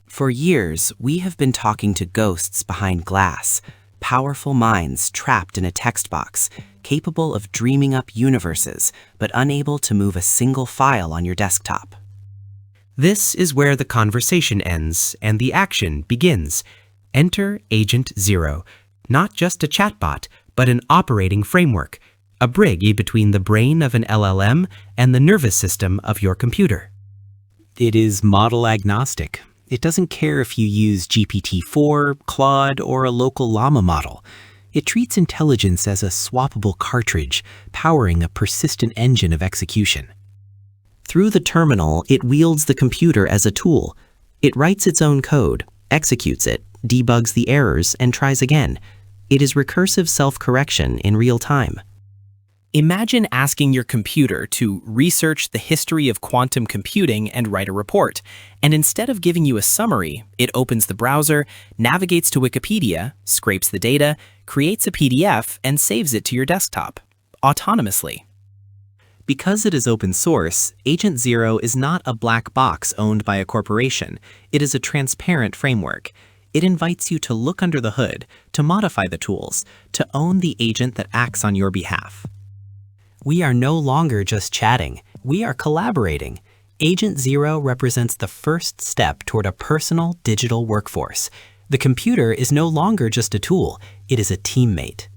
For years, we have been talking to ghosts behind glass, powerful minds trapped in a text box, capable of dreaming up universes, but unable to move a single file on your desktop. This is where the conversation ends and the action begins. Enter Agent Zero, not just a chatbot, but an operating framework, a bridge between the brain of an LLM and the nervous system of your computer. It is model agnostic. It doesn't care if you use GPT-4, Claude, or a local llama model. It treats intelligence as a swappable cartridge, powering a persistent engine of execution. Through the terminal, it wields the computer as a tool. It writes its own code, executes it, debugs the errors, and tries again. It is recursive self-correction in real time. Imagine asking your computer to research the history of quantum computing and write a report, and instead of giving you a summary, it opens the browser, navigates to Wikipedia, scrapes the data, creates a PDF, and saves it to your desktop, autonomously. Because it is open source, Agent Zero is not a black box owned by a corporation. It is a transparent framework. It invites you to look under the hood, to modify the tools, to own the agent that acts on your behalf. We are no longer just chatting. We are collaborating. Agent Zero represents the first step toward a personal digital workforce. The computer is no longer just a tool. It is a teammate.